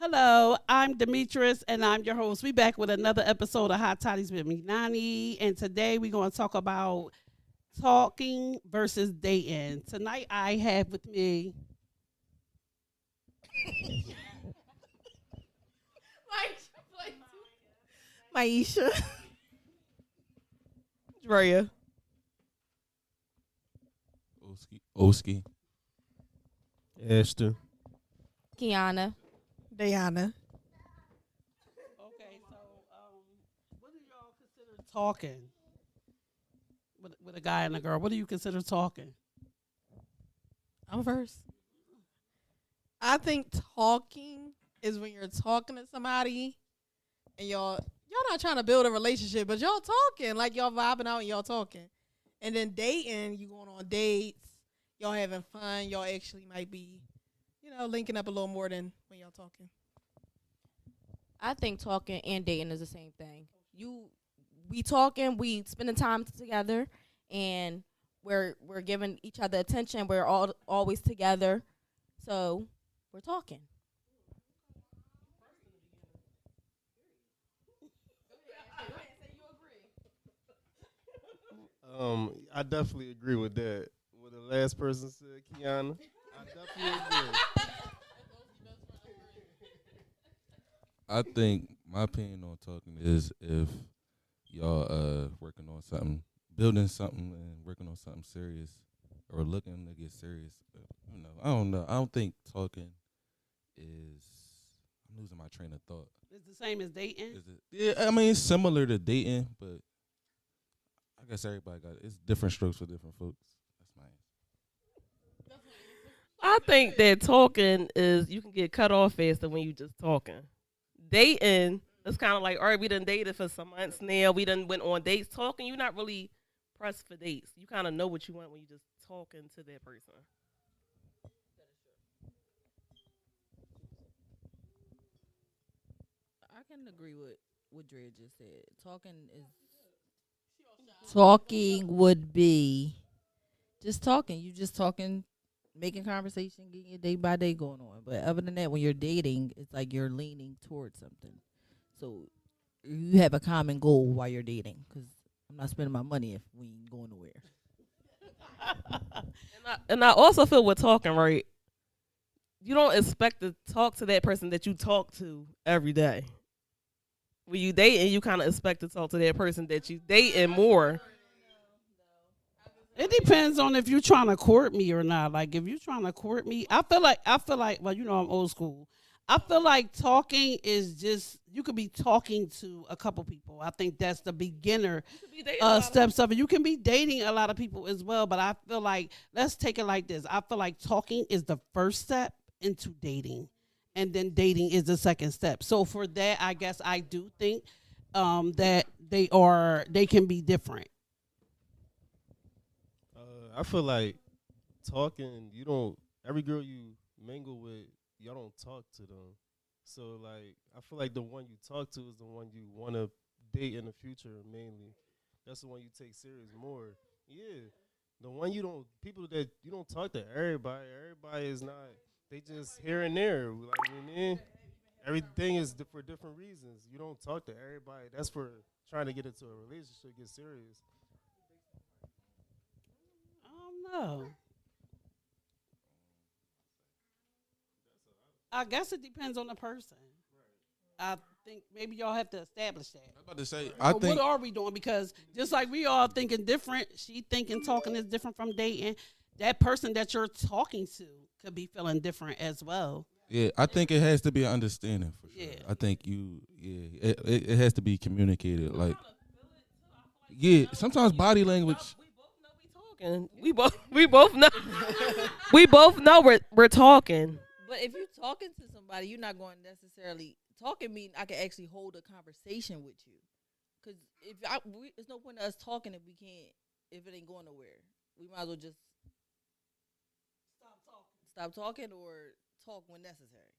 Hello, I'm Demetrius, and I'm your host. We back with another episode of Hot Toddies with me, Nani, and today we're going to talk about talking versus dating. Tonight I have with me. Maisha. Drea. Oski. Esther. Kiana. Diana. Okay, so what do y'all consider talking with a guy and a girl? What do you consider talking? I'm first. I think talking is when you're talking to somebody and y'all not trying to build a relationship, but y'all talking, like y'all vibing out and y'all talking. And then dating, you going on dates, y'all having fun, y'all actually might be, linking up a little more than when y'all talking. I think talking and dating is the same thing. We talking, we spending time together, and we're giving each other attention. We're all always together, so we're talking. I definitely agree with that. What the last person said, Kiana. I definitely agree. I think my opinion on talking is if y'all working on something, building something, and working on something serious, or looking to get serious. I don't know. I don't think talking is. I'm losing my train of thought. It's the same as dating. Is it? Yeah, I mean it's similar to dating, but I guess everybody got it. It's different strokes for different folks. That's my answer. I think that talking is you can get cut off faster when you just talking. Dating, it's kind of like, all right, we done dated for some months now. We done went on dates. Talking, you're not really pressed for dates. You kind of know what you want when you just talking to that person. I can agree with what Dre just said. Talking would be just talking. You just talking, making conversation, getting your day by day going on. But other than that, when you're dating, it's like you're leaning towards something. So you have a common goal while you're dating. Because I'm not spending my money if we ain't going nowhere. And I also feel with talking, right? You don't expect to talk to that person that you talk to every day. When you dating, you kind of expect to talk to that person that you dating more. It depends on if you're trying to court me or not. Like if you're trying to court me, I feel like well, I'm old school. I feel like talking is just you could be talking to a couple people. I think that's the beginner steps of it. You can be dating a lot of people as well, but I feel like let's take it like this. I feel like talking is the first step into dating, and then dating is the second step. So for that, I guess I do think that they can be different. I feel like talking, every girl you mingle with, y'all don't talk to them. So, like, I feel like the one you talk to is the one you want to date in the future, mainly. That's the one you take serious more. Yeah. The one people that you don't talk to everybody is not, they just here and there. Like, everything is for different reasons. You don't talk to everybody. That's for trying to get into a relationship, get serious. No. I guess it depends on the person. I think maybe y'all have to establish that. I'm about to say, Or what are we doing? Because just like we all thinking different, she thinking talking is different from dating. That person that you're talking to could be feeling different as well. yeah, I think it has to be an understanding for sure. Yeah. I think it has to be communicated. Like, yeah, sometimes body language. We both know we both know we're talking. But if you're talking to somebody, you're not going to necessarily talking mean I can actually hold a conversation with you. Because there's no point in us talking if it ain't going nowhere. We might as well just stop talking or talk when necessary.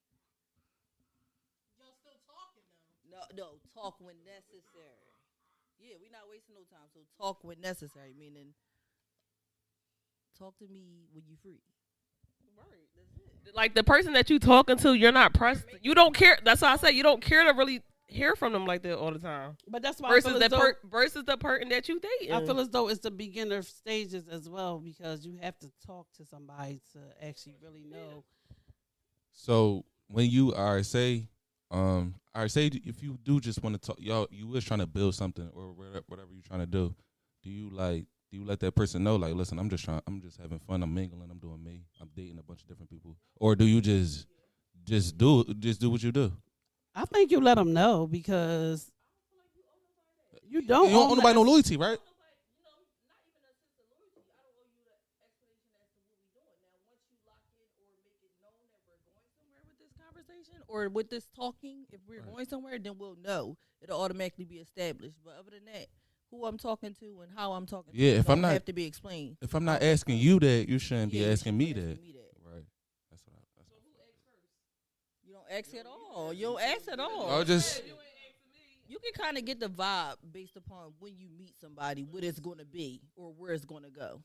Y'all still talking though? No, talk when necessary. Yeah, we're not wasting no time. So talk when necessary, meaning talk to me when you're free. Like the person that you talking to, you're not pressed. You don't care. That's why I say you don't care to really hear from them like that all the time. But that's why Versus I feel as though, versus the person that you dating. I feel as though it's the beginner stages as well, because you have to talk to somebody to actually really know. So when you are say if you do just want to talk, y'all, you was trying to build something or whatever you're trying to do. Do you let that person know, like, listen, I'm just having fun, I'm mingling, I'm doing me, I'm dating a bunch of different people, or do you just do what you do? I think you let them know, because you don't You don't owe nobody no loyalty, right? Or with this talking, if we're going somewhere, then we'll know. It'll automatically be established. But other than that, who I'm talking to and how I'm talking Yeah, to if I'm not- have to be explained. If I'm not asking you that, you shouldn't be Yeah, you asking me shouldn't that. be asking me that. Right. That's what You don't ask at all. You don't ask at all. I just You can kind of get the vibe based upon when you meet somebody, what it's going to be or where it's going to go.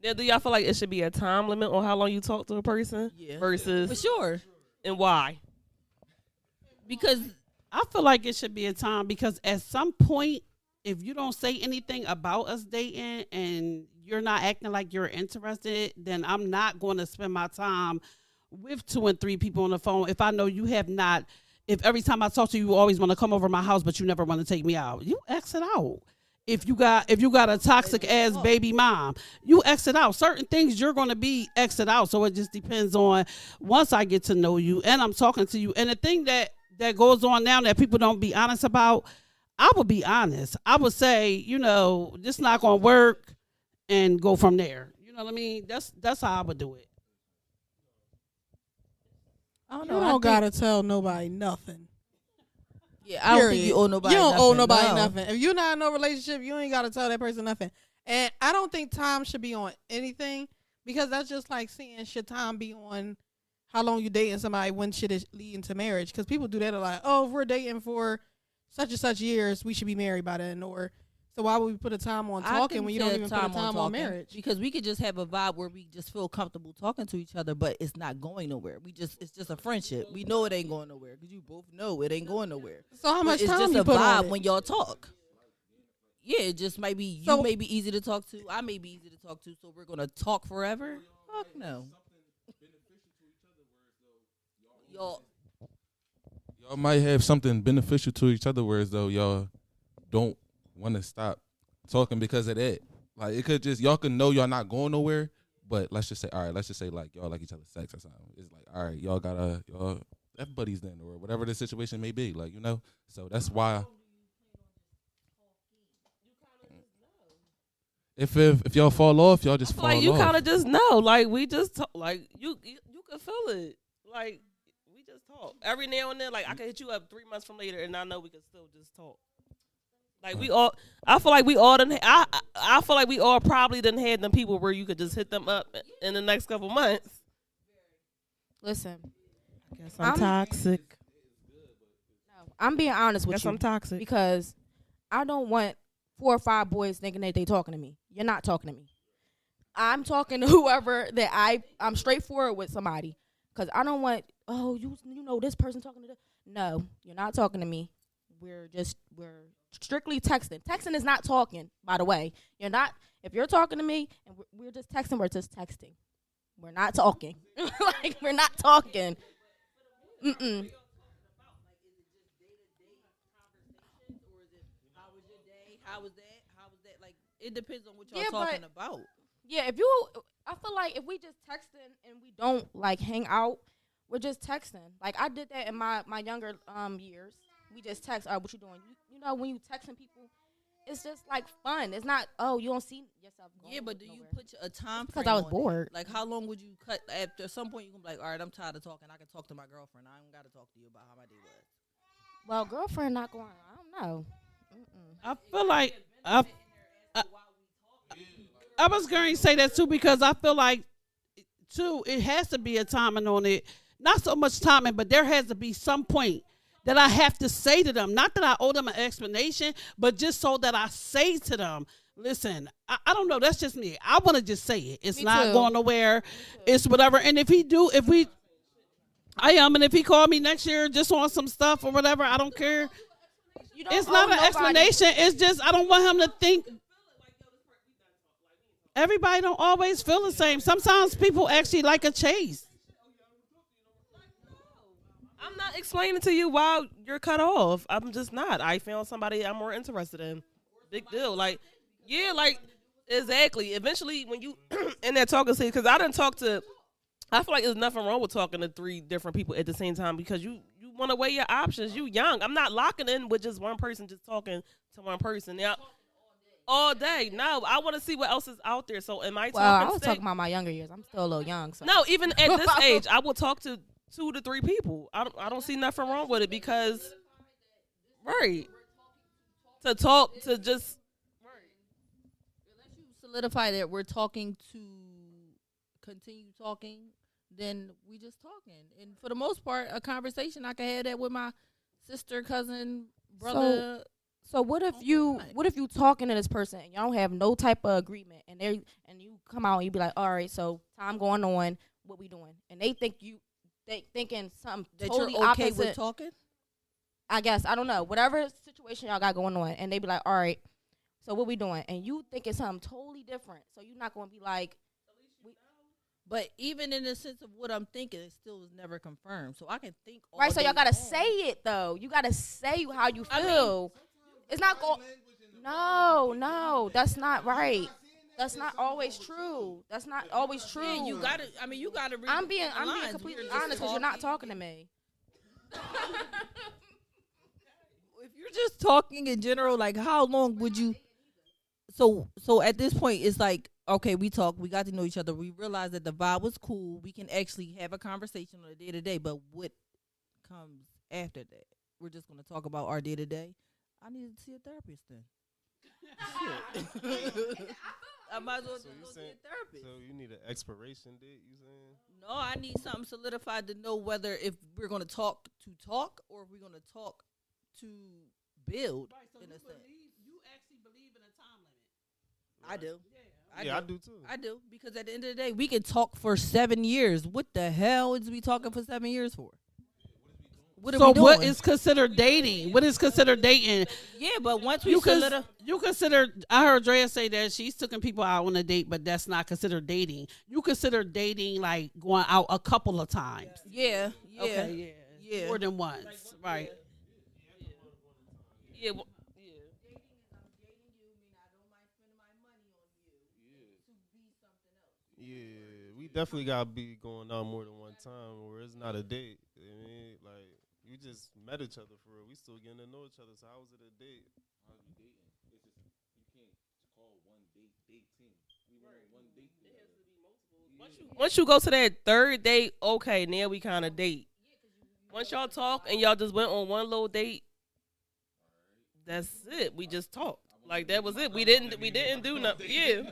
Now, do y'all feel like it should be a time limit on how long you talk to a person? Yeah. Versus For sure. and why? Because I feel like it should be a time, because at some point, if you don't say anything about us dating and you're not acting like you're interested, then I'm not going to spend my time with 2 and 3 people on the phone if I know you have not. If every time I talk to you, you always want to come over to my house, but you never want to take me out, you exit out. If you got a toxic ass baby mom, you exit out. Certain things you're going to be exit out. So it just depends on once I get to know you and I'm talking to you. And the thing that goes on now that people don't be honest about, I would be honest. I would say, this not going to work, and go from there. You know what I mean? That's how I would do it. I don't You know. don't gotta tell nobody nothing. Yeah, I don't think you owe nobody. You don't owe nobody no. nothing. If you're not in no relationship, you ain't gotta tell that person nothing. And I don't think time should be on anything, because that's just like saying, should time be on how long you dating somebody, when should it lead into marriage? Because people do that a lot. Oh, if we're dating for such and such years, we should be married by then. Or so why would we put a time on talking when you don't even put a time on marriage? Because we could just have a vibe where we just feel comfortable talking to each other, but it's not going nowhere. It's just a friendship. We know it ain't going nowhere because you both know it ain't going nowhere. So how much It's time just you a put vibe on it? when y'all talk. Yeah, it just might be you may be easy to talk to. I may be easy to talk to. So we're gonna talk forever? Fuck no. Y'all might have something beneficial to each other, whereas though y'all don't want to stop talking because of that. Like, it could just, y'all could know y'all not going nowhere, but let's just say like y'all like each other's sex or something. It's like, all right, y'all F buddies then, or whatever the situation may be, like, So that's why. If y'all fall off, y'all just fall off. Like, you kind of just know. Like, we just talk. Like, you can feel it. Like, we just talk every now and then. Like, I can hit you up 3 months from later, and I know we can still just talk. Like, I feel like we all done. I feel like we all probably done had them people where you could just hit them up in the next couple months. Listen, I guess I'm toxic. no, I'm being honest with Guess you I'm toxic. because I don't want 4 or 5 boys thinking that they talking to me. You're not talking to me. I'm talking to whoever that I'm straightforward with somebody, because I don't want, oh, you know this person talking to this. No, you're not talking to me. We're strictly texting. Texting is not talking, by the way. You're not, if you're talking to me and we're just texting, we're just texting. We're not talking. Like, we're not talking. Mm-mm. How was that? Like, it depends on what y'all Yeah, talking about. Yeah, I feel like if we just texting and we don't like hang out, we're just texting. Like, I did that in my younger years. We just text. All right, what you doing? You know, when you texting people, it's just like fun. It's not, oh, you don't see yourself going. Yeah, but do you nowhere. put a time frame? Because I was on it? bored. Like, how long would you cut? After some point, you can be like, all right, I'm tired of talking. I can talk to my girlfriend. I don't got to talk to you about how my day was. Well, girlfriend not going. I don't know. Mm-mm. I feel like I was going to say that too, because I feel like too it has to be a timing on it. Not so much timing, but there has to be some point that I have to say to them. Not that I owe them an explanation, but just so that I say to them, Listen, I don't know. That's just me. I want to just say it. It's Me not too. going nowhere. It's whatever. And if I am, and if he call me next year just on some stuff or whatever, I don't care. You don't It's owe not an nobody- explanation. It's just I don't want him to think. Everybody don't always feel the same. Sometimes people actually like a chase. I'm not explaining to you why you're cut off. I'm just not. I found somebody I'm more interested in. Big deal. Like, yeah, like, exactly. Eventually, when you in that talking stage, because I didn't talk to, I feel like there's nothing wrong with talking to 3 different people at the same time because you want to weigh your options. You young. I'm not locking in with just one person, just talking to one person. Now, all day. No, I want to see what else is out there. So, am I Well, I talking? was talking about my younger years. I'm still a little young. So. No, even at this age, I will talk to 2 to 3 people. I don't see nothing wrong with it because, right, to talk to just Unless you solidify that we're talking to continue talking, then we just talking. And for the most part, a conversation I can have that with my sister, cousin, brother. So what if you talking to this person and y'all don't have no type of agreement and you come out and you be like, all right, so time going on, what we doing? And they thinking something that totally you're okay opposite. with talking? I guess I don't know. Whatever situation y'all got going on, and they be like, all right, so what we doing? And you thinking something totally different. So you're not gonna be like, But even in the sense of what I'm thinking, it still was never confirmed. So I can think all right? So y'all day gotta long. say it though. You gotta say how you I mean, feel. It's not going. No, that's not right. That's not always true. That's not always true. Yeah, you gotta. I mean, you gotta. Read I'm being between the lines. completely We're just honest because you're not talking to me. If you're just talking in general, like how long would you? So at this point, it's like, okay, we talk, we got to know each other, we realized that the vibe was cool, we can actually have a conversation on a day to day. But what comes after that? We're just gonna talk about our day to day. I need to see a therapist then. Shit. I might as well So just you go see saying- a therapist. So you need an expiration date, you saying? No, I need something solidified to know whether if we're gonna talk or if we're gonna talk to build in a sense. You actually believe in a time limit. I do. I do too. I do, because at the end of the day, we can talk for 7 years. What the hell is we talking for 7 years for? What are So we doing? what is considered dating? What is considered dating? Yeah, but once we You solidify, consider. I heard Drea say that she's taking people out on a date, but that's not considered dating. You consider dating like going out a couple of times. yeah, Okay, yeah. more than once, right? yeah, well, yeah. Yeah, we definitely gotta be going out more than one time, or it's not a date. I mean, like you just met each other for real. We still getting to know each other. So how was it a date? How's you dating? It's just you can't call one date dating. We went on one date together. Once you go to that 3rd date, okay, now we kind of date. Once y'all talk and y'all just went on one little date, that's it. We just talked. Like that was it. We didn't do nothing. Yeah.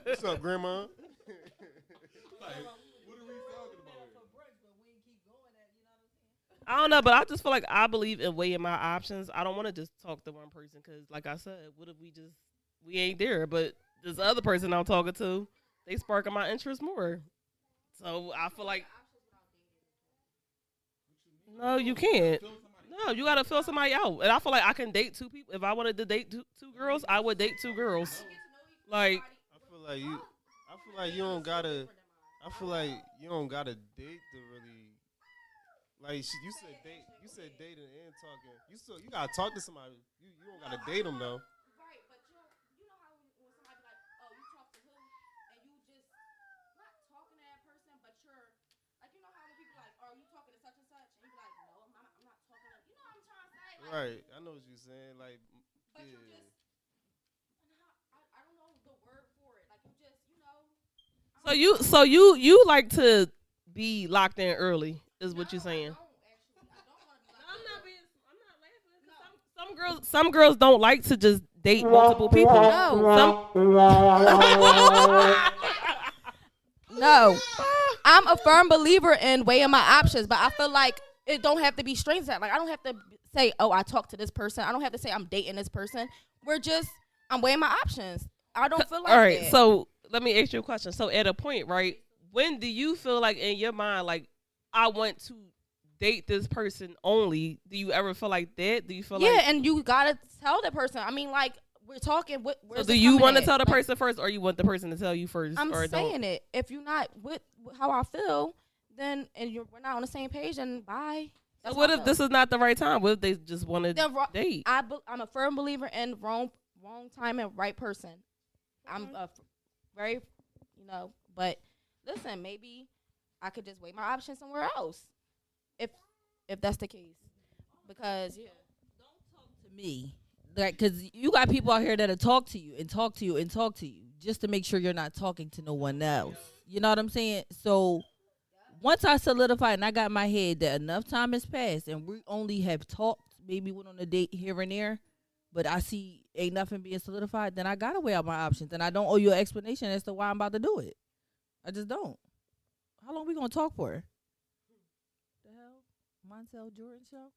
What's up, Grandma? I don't know, but I just feel like I believe in weighing my options. I don't want to just talk to one person because, like I said, what if we ain't there? But this other person I'm talking to, they sparking my interest more. So I feel like, no, you can't. No, you gotta fill somebody out. And I feel like I can date 2 people. If I wanted to date two girls, I would date 2 girls. Like, I feel like you don't gotta. I feel like you don't gotta date to really. Like you said, date. You said dating and talking. You gotta talk to somebody. You don't gotta date them though. Right, but you know how when somebody be like, oh, you talk to who, and you just not talking to that person, but you're like, you know how when people like, oh, you talking to such and such, and you be like, no, I'm not talking to. You know what I'm trying to say? Like, Right. I know what you're saying. Like, but you yeah. just, I don't know the word for it. Like you just, you know. so you like to be locked in early, is what you're saying. Some girls don't like to just date multiple people. No. No, I'm a firm believer in weighing my options, but I feel like it don't have to be strings. Like I don't have to say, oh, I talked to this person. I don't have to say I'm dating this person. We're just I'm weighing my options. I don't feel like All right, that. so let me ask you a question. So at a point, right, when do you feel like in your mind, like, I want to date this person only? Do you ever feel like that? Do you feel yeah, like and you gotta tell the person. I mean, like we're talking. so do you want to tell the person first, or you want the person to tell you first? I'm or saying don't? it. If you're not with how I feel, then we're not on the same page, then bye. So That's what how I if feel. this is not the right time? What if they just want to Then date? I'm a firm believer in wrong time and right person. I'm a very, but listen, maybe I could just weigh my options somewhere else, if that's the case, because To me, like, because you got people out here that'll talk to you and talk to you and talk to you just to make sure you're not talking to no one else. You know what I'm saying? So once I solidified and I got in my head that enough time has passed and we only have talked, maybe went on a date here and there, but I see ain't nothing being solidified, then I gotta weigh out my options, and I don't owe you an explanation as to why I'm about to do it. I just don't. How long we gonna talk for? The hell, Montel Jordan show?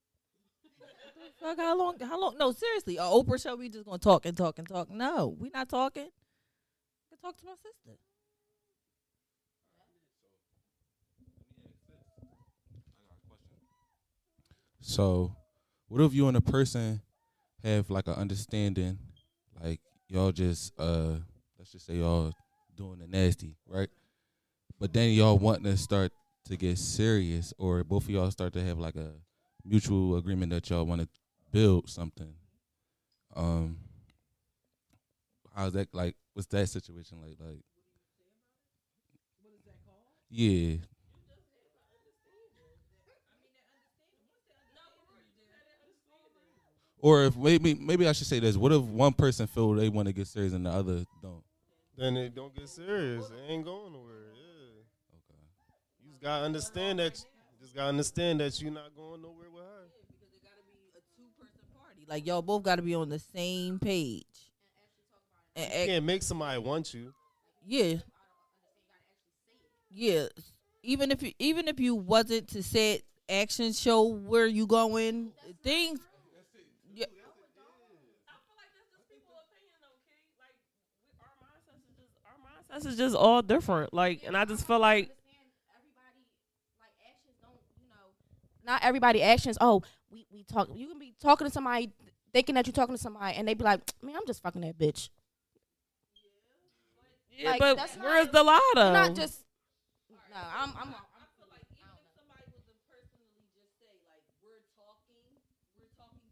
Fuck, how long? How long? No, seriously, a Oprah show? We just gonna talk and talk and talk? No, we not talking. I can talk to my sister. So, what if you and a person have like an understanding, like y'all just let's just say y'all doing the nasty, right? But then y'all wanting to start to get serious, or both of y'all start to have like a mutual agreement that y'all want to build something. How's that like? What's that situation like? Like, yeah. Or if maybe I should say this: what if one person feel they want to get serious and the other don't? Then it don't get serious. It ain't going nowhere. Yeah. Okay. You just gotta understand that. You're not going nowhere with her. Because it gotta be a two-person party. Like y'all both gotta be on the same page. You can't make somebody want you. Yeah. Yeah. Even if you wasn't to set actions show where you going, things. Yeah. Our mindsets is just all different. Like, and I just feel like not everybody actions. Oh, we talk. You can be talking to somebody, thinking that you're talking to somebody, and they be like, "Man, I'm just fucking that bitch." yeah, Like, but that's where's not- the lie though? You're not just. No, I'm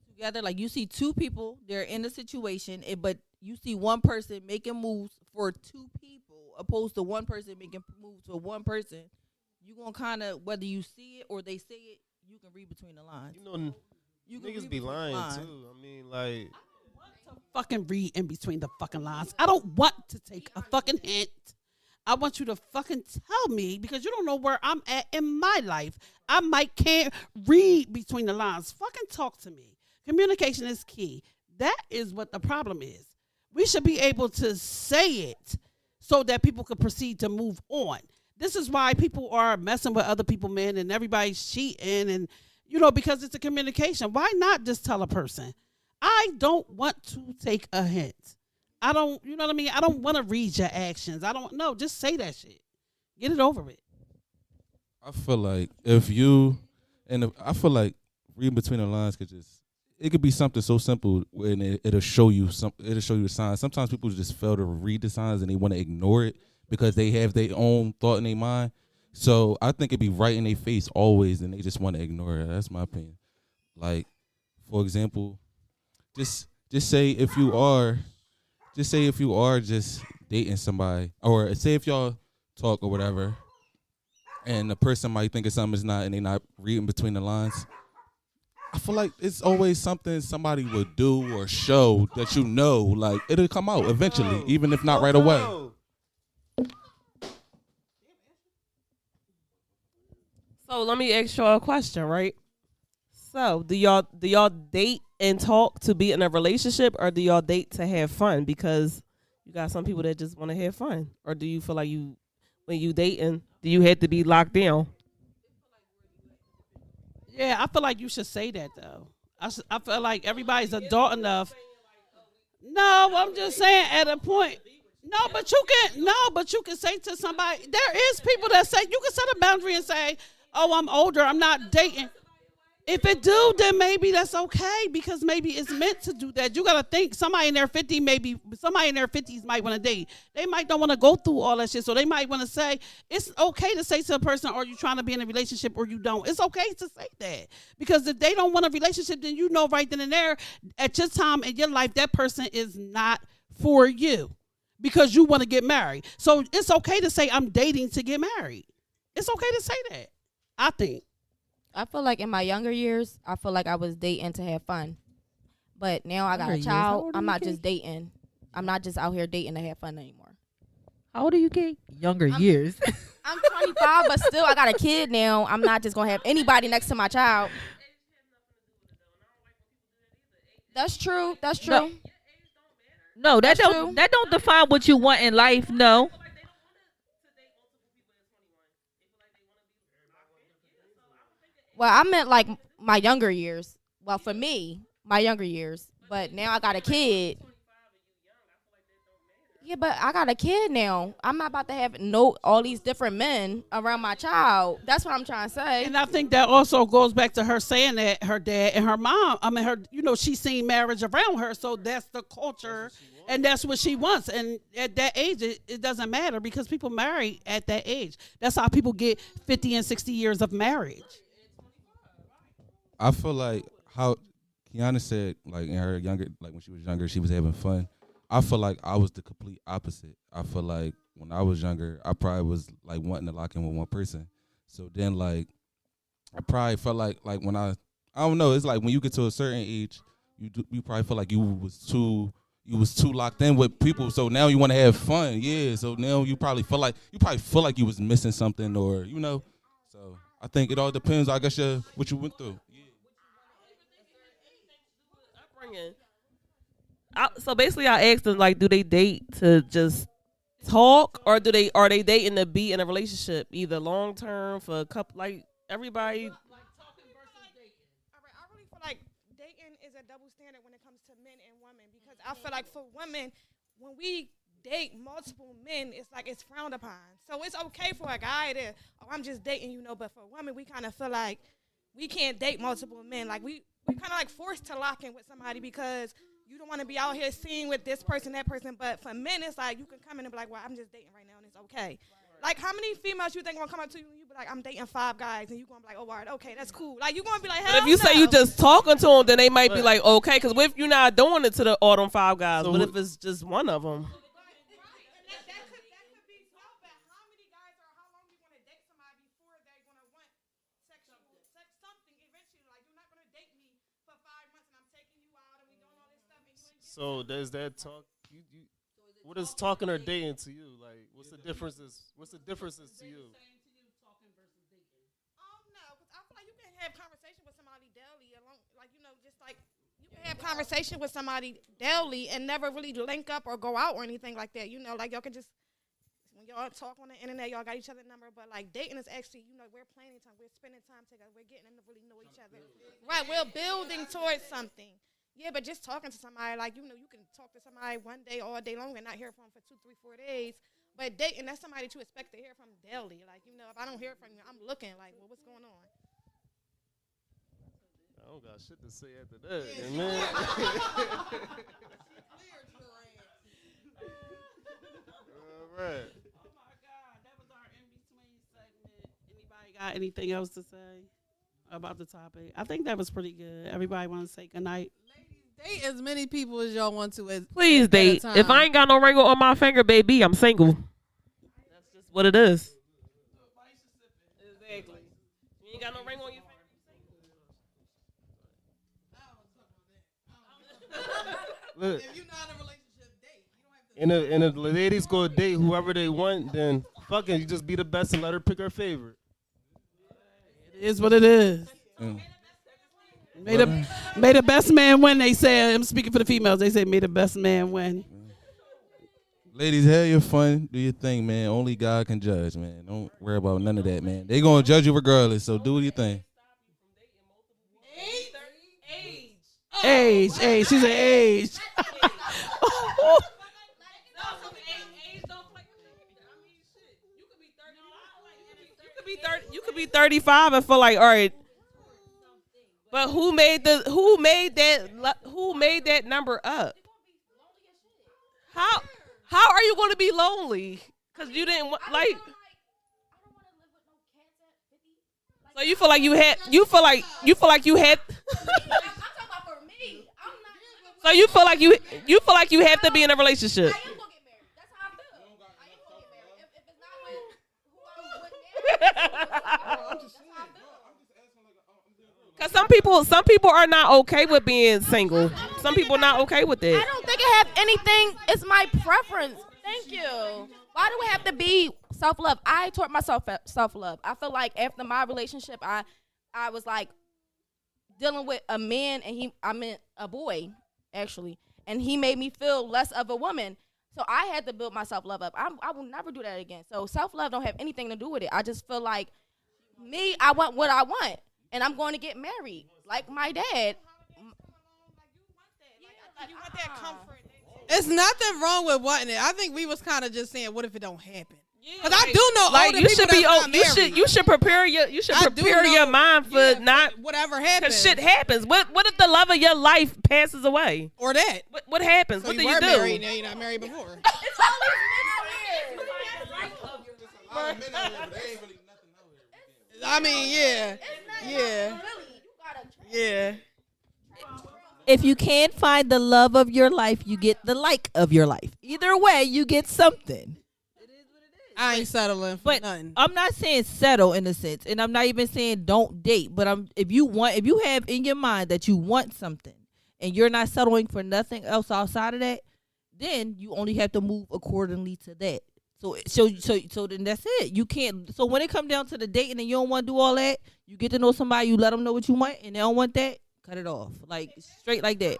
Together, like you see two people, they're in a situation, but you see one person making moves for two people, opposed to one person making moves for one person. You gonna kind of, whether you see it or they say it, you can read between the lines. You know, You can niggas read be between the lying lines. too. I mean, like, Fucking read in between the fucking lines. I don't want to take a fucking hint. I want you to fucking tell me, because you don't know where I'm at in my life. I can't read between the lines. Fucking talk to me. Communication is key. That is what the problem is. We should be able to say it so that people can proceed to move on. This is why people are messing with other people, man, and everybody's cheating, and because it's a communication. Why not just tell a person? I don't want to take a hint. I don't, you know what I mean? I don't want to read your actions. I don't know. Just say that shit. Get it over with. I feel like I feel like reading between the lines it could be something so simple, and it'll show you the signs. Sometimes people just fail to read the signs and they want to ignore it because they have their own thought in their mind. So I think it'd be right in their face always, and they just want to ignore it. That's my opinion. Like, for example, just say if you are just dating somebody, or say if y'all talk or whatever, and the person might think of something is not, and they not reading between the lines. I feel like it's always something somebody would do or show that like it'll come out eventually, even if not right away. So let me ask y'all a question, right? So do y'all date and talk to be in a relationship, or do y'all date to have fun? Because you got some people that just want to have fun. Or do you feel like when you dating, do you have to be locked down? Yeah, I feel like you should say that, though. I feel like everybody's adult enough. No, I'm just saying at a point. But you can say to somebody, there is people that say, you can set a boundary and say, oh, I'm older, I'm not dating. If it do, then maybe that's okay because maybe it's meant to do that. You gotta think somebody in their 50s, maybe somebody in their 50s might want to date. They might don't want to go through all that shit, so they might want to say it's okay to say to a person, "Are you trying to be in a relationship or you don't?" It's okay to say that because if they don't want a relationship, then you know right then and there at your time in your life that person is not for you because you want to get married. So it's okay to say I'm dating to get married. It's okay to say that. I think. I feel like in my younger years, I feel like I was dating to have fun. But now I got Younger a years? How child. old are I'm you, not Kate? just dating. I'm not just out here dating to have fun anymore. How old are you, Kate? Younger years. I'm 25, but still I got a kid now. I'm not just gonna have anybody next to my child. That's true. That's true. No. No, that That's don't true. that don't define what you want in life. No. Well, I meant like my younger years. Well, for me, my younger years. But now I got a kid. Yeah, but I got a kid now. I'm not about to have all these different men around my child. That's what I'm trying to say. And I think that also goes back to her saying that her dad and her mom, she's seen marriage around her. So that's the culture and that's what she wants. And at that age, it doesn't matter because people marry at that age. That's how people get 50 and 60 years of marriage. I feel like how Kiana said, like in her younger, like when she was younger, she was having fun. I feel like I was the complete opposite. I feel like when I was younger, I probably was like wanting to lock in with one person. So then, like, I probably felt like when I don't know. It's like when you get to a certain age, you probably feel like you was too locked in with people. So now you want to have fun, yeah. So now you probably feel like you was missing something, or you know. So I think it all depends. I guess what you went through. Upbringing. So basically, I asked them like, do they date to just talk, or are they dating to be in a relationship, either long term for a couple, like everybody. All right, I really feel like dating is a double standard when it comes to men and women because I feel like for women, when we date multiple men, it's like it's frowned upon. So it's okay for a guy to, I'm just dating, but for women, we kind of feel like we can't date multiple men. Like we kind of like forced to lock in with somebody because you don't want to be out here seeing with this person, that person. But for men, it's like you can come in and be like, well, I'm just dating right now and it's okay. Like, how many females you think gonna come up to you and you be like, I'm dating 5 guys, and you gonna be like, oh, all right, okay, that's cool. Like, you gonna be like, hell But if you no. say you just talking to them, then they might be like, okay, because if you're not doing it to all them 5 guys, So but if it's just one of them. That could be so, but how many guys or how long you gonna date somebody before they're gonna want sex something eventually? Like, you're not gonna date me for 5 months and I'm taking you out and we doing all this stuff and you ain't So there's that talk. What is talking or dating to you? Like, what's the differences? What's the differences to you? no, because I feel like you can have conversation with somebody daily, just like you can have conversation with somebody daily and never really link up or go out or anything like that. Like y'all can just when y'all talk on the internet, y'all got each other's number, but like dating is actually, we're planning time, we're spending time together, we're getting them to really know each other. Right, we're building towards something. Yeah, but just talking to somebody, like, you can talk to somebody one day, all day long, and not hear from them for 2, 3, 4 days. But dating, that's somebody that you expect to hear from daily. Like, if I don't hear from you, I'm looking like, well, what's going on? I don't got shit to say after that, man. All right. Oh my God, that was our in between segment. Anybody got anything else to say about the topic? I think that was pretty good. Everybody want to say good night. Date as many people as y'all want to. Please at a date. time. If I ain't got no ring on my finger, baby, I'm single. That's just what it is. Exactly. You ain't got no ring on your finger. Look, if you're not in a relationship, date. You don't have to. and the ladies go date whoever they want, then fucking you just be the best and let her pick her favorite. It is what it is. Mm. May the best man win, they say. I'm speaking for the females. They say, may the best man win. Ladies, have your fun. Do your thing, man. Only God can judge, man. Don't worry about none of that, man. They gonna judge you regardless, so do your thing. Age. She said age. You could be 35 and feel like, all right. But who made that number up? How are you going to be lonely? Because you didn't like. So you feel like you had. So you feel like you have to be in a relationship. Because some people are not okay with being single. Some people are not okay with it. I don't think it have anything. It's my preference. Thank you. Why do it have to be self-love? I taught myself self-love. I feel like after my relationship, I was like dealing with a man, and I meant a boy, actually, and he made me feel less of a woman. So I had to build my self-love up. I will never do that again. So self-love don't have anything to do with it. I just feel like I want what I want, and I'm going to get married like my dad. You want that comfort. It's nothing wrong with wanting it. I think we was kind of just saying, what if it don't happen? Because like, I do know like older you people should be that's not married. you should prepare your mind for not whatever happens. Because shit happens. What if the love of your life passes away? Or that. What happens? So what do you you were do? Married, now you're not married before. I mean, yeah. If you can't find the love of your life, you get the like of your life. Either way, you get something. I ain't settling for But nothing. I'm not saying settle in a sense, and I'm not even saying don't date. But if you have in your mind that you want something, and you're not settling for nothing else outside of that, then you only have to move accordingly to that. So then that's it. You can't. So when it comes down to the dating and you don't want to do all that, you get to know somebody, you let them know what you want, and they don't want that, cut it off, like straight like that.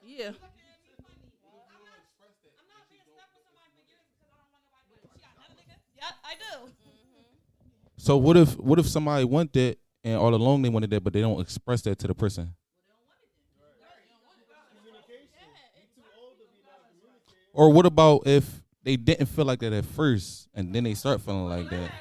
Yeah. I do. So what if somebody want that and all along they wanted that, but they don't express that to the person? Or what about if they didn't feel like that at first and then they start feeling like that?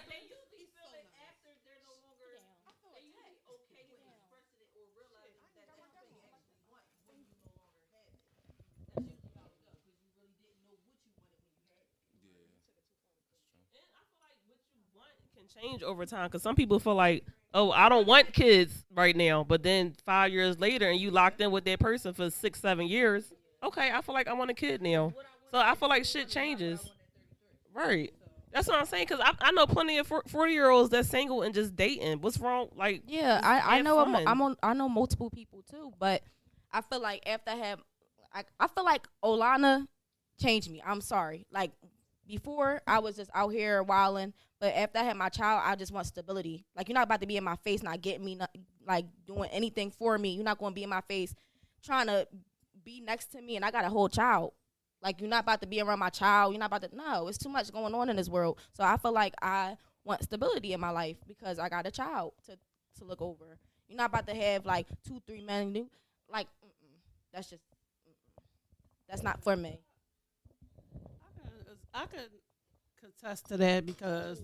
Change over time because some people feel like, oh, I don't want kids right now, but then 5 years later and you locked in with that person for 6-7 years, okay, I feel like I want a kid now. So I feel like shit changes. Right. That's what I'm saying, because I know plenty of 40-year-olds that's single and just dating. What's wrong? Like, yeah, I know I know multiple people too, but I feel like after I feel like Olana changed me. I'm sorry. Like, before, I was just out here wilding, but after I had my child, I just want stability. Like, you're not about to be in my face, not getting me, not, like, doing anything for me. You're not going to be in my face trying to be next to me, and I got a whole child. Like, you're not about to be around my child. You're not about to, no, it's too much going on in this world. So I feel like I want stability in my life because I got a child to look over. You're not about to have, like, 2-3 men. Like, that's just, that's not for me. I could contest to that because,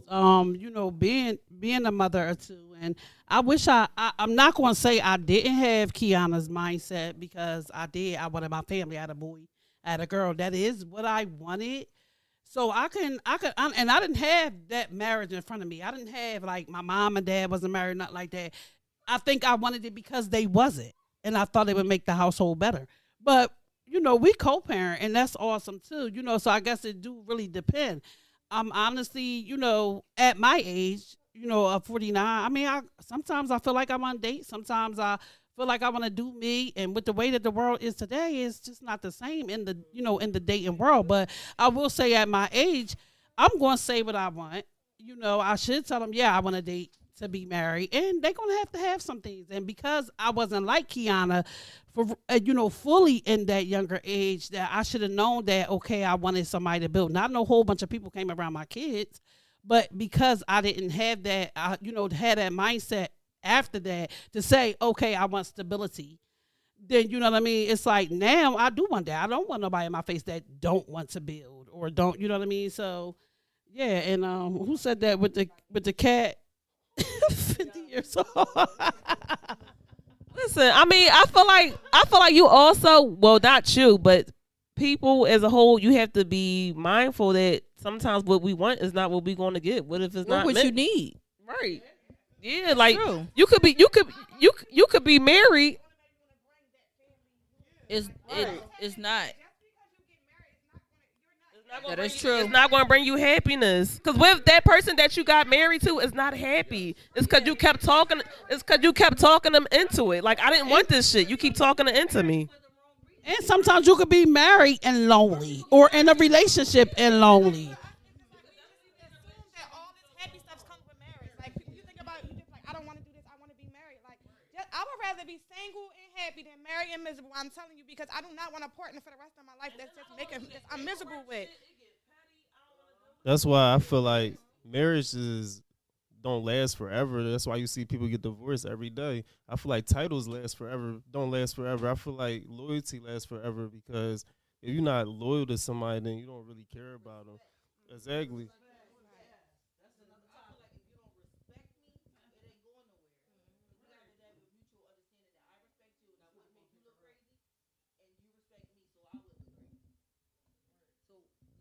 being a mother or two, and I wish I'm not going to say I didn't have Kiana's mindset because I did. I wanted my family. I had a boy, I had a girl. That is what I wanted. So I didn't have that marriage in front of me. I didn't have, like, my mom and dad wasn't married, nothing like that. I think I wanted it because they wasn't, and I thought it would make the household better. But we co-parent, and that's awesome too. So I guess it do really depend. Honestly, at my age, of 49, I mean, sometimes I feel like I'm on dates. Sometimes I feel like I want to do me. And with the way that the world is today, it's just not the same in the, in the dating world. But I will say at my age, I'm going to say what I want. I should tell them, yeah, I want to date to be married, and they're going to have some things. And because I wasn't like Kiana for, fully in that younger age, that I should have known that, okay, I wanted somebody to build. Not no whole bunch of people came around my kids, but because I didn't have that, had that mindset after that to say, okay, I want stability, then you know what I mean. It's like now I do want that. I don't want nobody in my face that don't want to build or don't. You know what I mean. So yeah, and who said that with the cat? 50 years old. Listen, I mean, I feel like you also, well, not you, but people as a whole, you have to be mindful that sometimes what we want is not what we're going to get. What if it's not what meant? you need? Right. Yeah, like True. you could be married. It's not. That is true. It's not going to bring you happiness. Because with that person that you got married to is not happy. It's because you kept talking. It's because you kept talking them into it. Like, I didn't want this shit. You keep talking them into me. And sometimes you could be married and lonely, or in a relationship and lonely. That all this happy stuff comes with marriage. Like you think about it, you just like, I don't want to do this. I want to be married. Like I would rather be single and happy than married and miserable. I'm telling you, because I do not want a partner for the rest of my life that's just making I'm miserable with. That's why I feel like marriages don't last forever. That's why you see people get divorced every day. I feel like titles don't last forever. I feel like loyalty lasts forever, because if you're not loyal to somebody, then you don't really care about them. Exactly.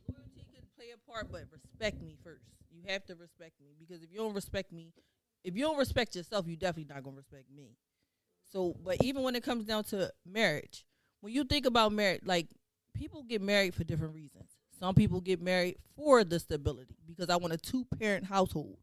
Loyalty can play a part, but respect me first. You have to respect me, because if you don't respect me, if you don't respect yourself, you definitely not gonna respect me. So, but even when it comes down to marriage, when you think about marriage, like people get married for different reasons. Some people get married for the stability, because I want a 2-parent household.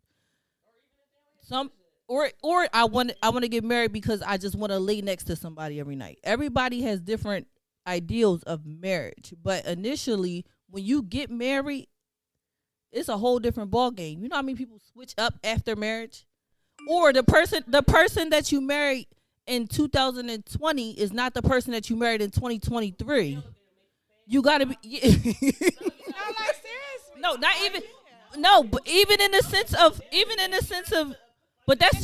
Or I want to get married because I just want to lay next to somebody every night. Everybody has different ideals of marriage, but initially when you get married, it's a whole different ball game. You know how many people switch up after marriage? Or the person that you married in 2020 is not the person that you married in 2023. You gotta be. No, like seriously. No, not even. No, but even in the sense of. But that's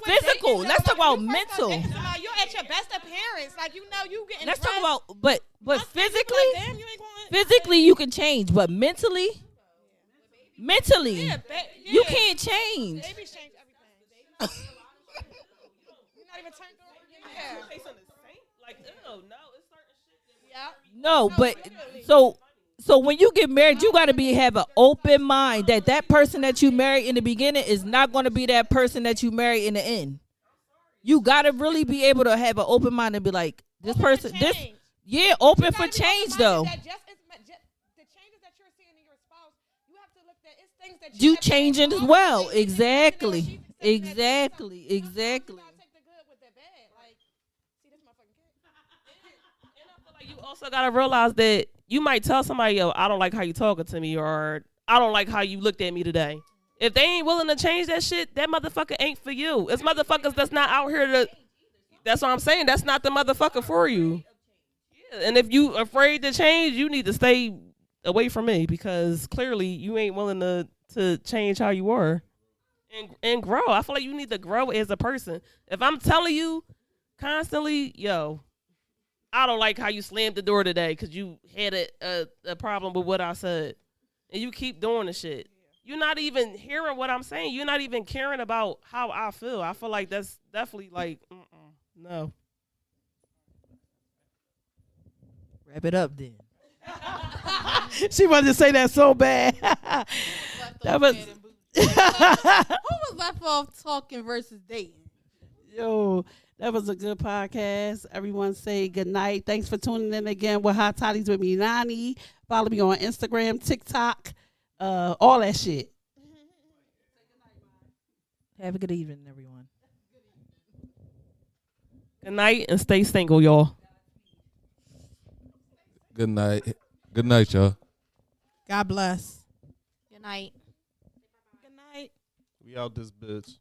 physical. Let's talk about mental. You're at your best appearance. Like, you know, you getting. Let's talk dressed. about. But physically, Like, damn, you ain't going. physically you can change, but mentally, you can't change. Babies change everything. You're not even turned on. Yeah. Like, ew, no, it's certain shit. Yeah. No, but so when you get married, you got to have an open mind that person that you marry in the beginning is not going to be that person that you marry in the end. You got to really be able to have an open mind and be like, this Open person, for this, change. yeah, open You for gotta be change open-minded though. that the changes that you're seeing in your spouse, you have to look at it's things that You have to changing as change well. also. Exactly. She's accepting that Exactly. she's Exactly. You gotta take the good with the bad. Like, see this motherfucking kid. And I feel like you also gotta realize that you might tell somebody, yo, I don't like how you talking to me, or I don't like how you looked at me today. If they ain't willing to change that shit, that motherfucker ain't for you. It's motherfuckers that's not out here to. That's what I'm saying. That's not the motherfucker for you. Yeah, and if you afraid to change, you need to stay away from me, because clearly you ain't willing to change how you are and grow. I feel like you need to grow as a person. If I'm telling you constantly, yo, I don't like how you slammed the door today because you had a problem with what I said, and you keep doing the shit. You're not even hearing what I'm saying. You're not even caring about how I feel. I feel like that's definitely like, no. Wrap it up then. She wanted to say that so bad. That was Who was left off talking versus dating? yo. That was a good podcast. Everyone say good night. Thanks for tuning in again with Hot Toddies with me, Nani. Follow me on Instagram, TikTok, all that shit. Have a good evening, everyone. Good night and stay single, y'all. Good night. Good night, y'all. God bless. Good night. Good night. We out this bitch.